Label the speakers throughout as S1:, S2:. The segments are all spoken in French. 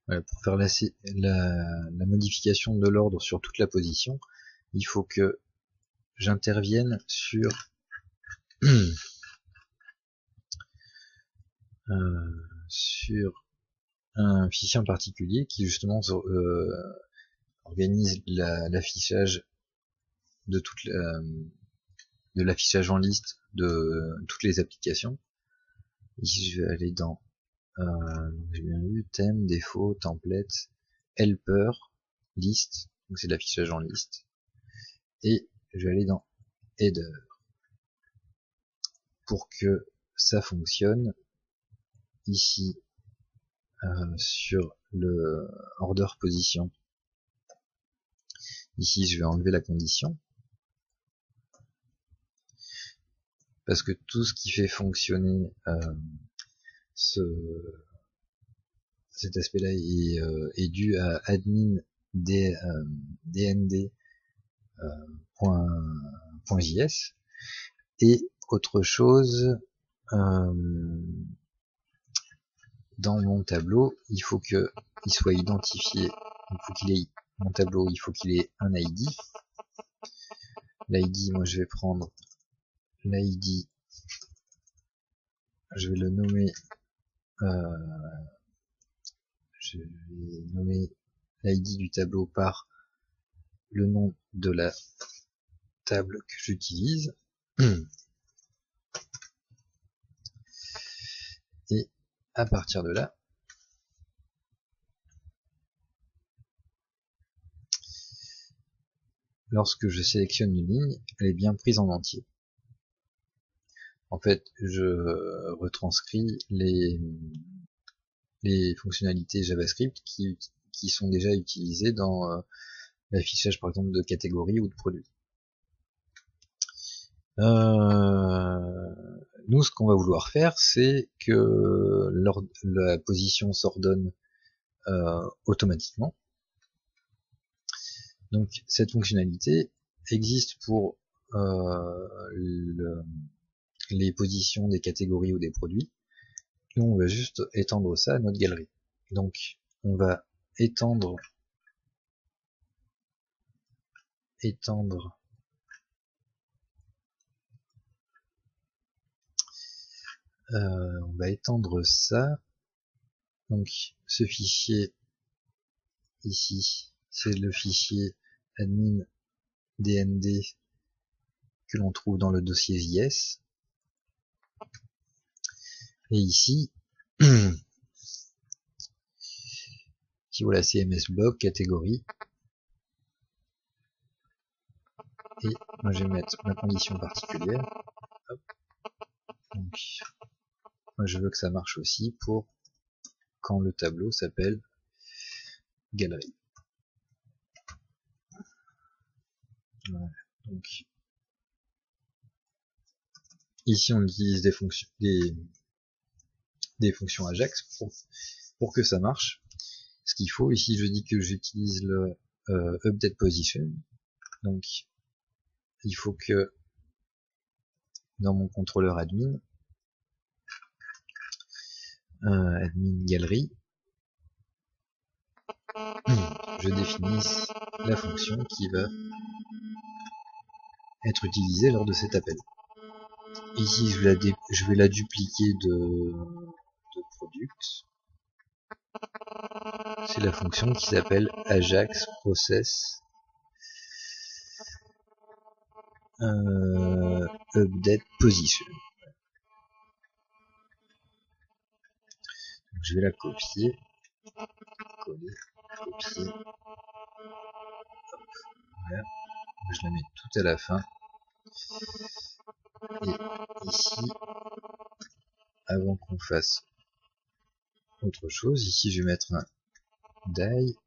S1: Voilà, pour faire la modification de l'ordre sur toute la position, il faut que j'intervienne sur sur un fichier en particulier qui justement organise l'affichage de de l'affichage en liste de toutes les applications. Ici je vais aller dans j'ai bien vu thème, défaut, template, helper, liste, donc c'est l'affichage en liste, et je vais aller dans header. Pour que ça fonctionne, ici sur le order position, ici je vais enlever la condition, parce que tout ce qui fait fonctionner cet aspect là est dû à admin dnd.js. Et autre chose, dans mon tableau, il faut qu'il soit identifié, mon tableau, il faut qu'il ait un ID. L'ID, moi je vais prendre l'ID, je vais le nommer, je vais nommer l'ID du tableau par le nom de la table que j'utilise. Et à partir de là, lorsque je sélectionne une ligne, elle est bien prise en entier. En fait, je retranscris les fonctionnalités JavaScript qui sont déjà utilisées dans l'affichage par exemple de catégories ou de produits. Nous, ce qu'on va vouloir faire, c'est que la position s'ordonne automatiquement. Donc cette fonctionnalité existe pour les positions des catégories ou des produits. Nous, on va juste étendre ça à notre galerie. Donc on va étendre ça. Donc ce fichier ici, c'est le fichier admin dnd que l'on trouve dans le dossier JS. Et ici, voilà, CMS block, catégorie. Et moi je vais mettre ma condition particulière. Hop. Donc, moi je veux que ça marche aussi pour quand le tableau s'appelle galerie. Voilà. Donc ici on utilise des fonctions Ajax pour que ça marche. Ce qu'il faut, ici je dis que j'utilise le update position. Donc il faut que dans mon contrôleur admin, admin galerie, je définisse la fonction qui va être utilisée lors de cet appel. Ici je vais la dupliquer de product. C'est la fonction qui s'appelle Ajax process update position. Donc, je vais la copier, coller, copier. Hop, voilà. Je la mets tout à la fin. Et ici, avant qu'on fasse autre chose, ici je vais mettre un die,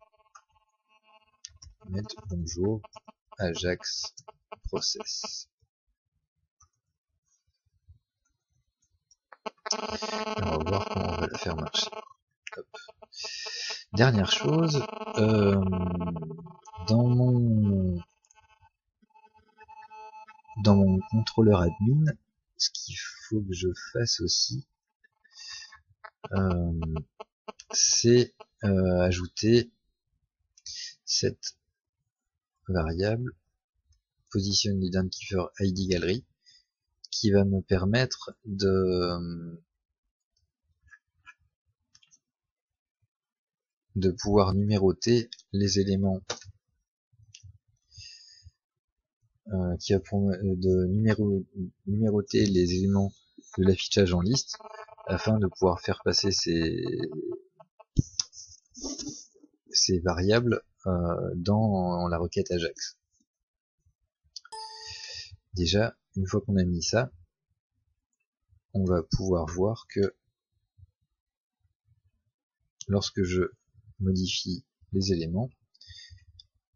S1: mettre bonjour Ajax process. Et on va voir comment on va la faire marcher. Hop. Dernière chose, dans mon contrôleur admin, ce qu'il faut que je fasse aussi, c'est ajouter cette variable position identifier ID gallery qui va me permettre de pouvoir numéroter les éléments numéroter les éléments de l'affichage en liste afin de pouvoir faire passer ces variables dans la requête Ajax. Déjà, une fois qu'on a mis ça, on va pouvoir voir que lorsque je modifie les éléments,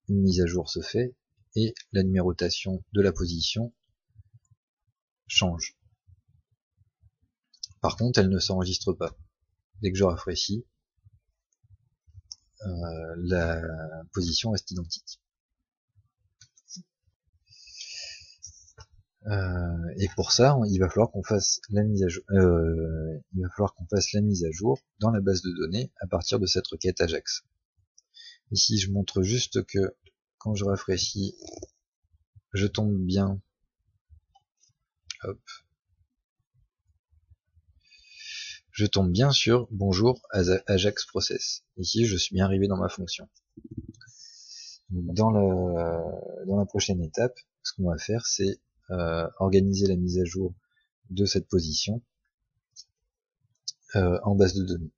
S1: une mise à jour se fait et la numérotation de la position change. Par contre, elle ne s'enregistre pas. Dès que je rafraîchis, la position reste identique. Et pour ça, il va falloir qu'on fasse la mise à jour. Il va falloir qu'on fasse la mise à jour dans la base de données à partir de cette requête Ajax. Ici, je montre juste que quand je rafraîchis, je tombe bien. Hop. Je tombe bien sur bonjour Ajax process. Ici, je suis bien arrivé dans ma fonction. Dans la prochaine étape, ce qu'on va faire, c'est organiser la mise à jour de cette position en base de données.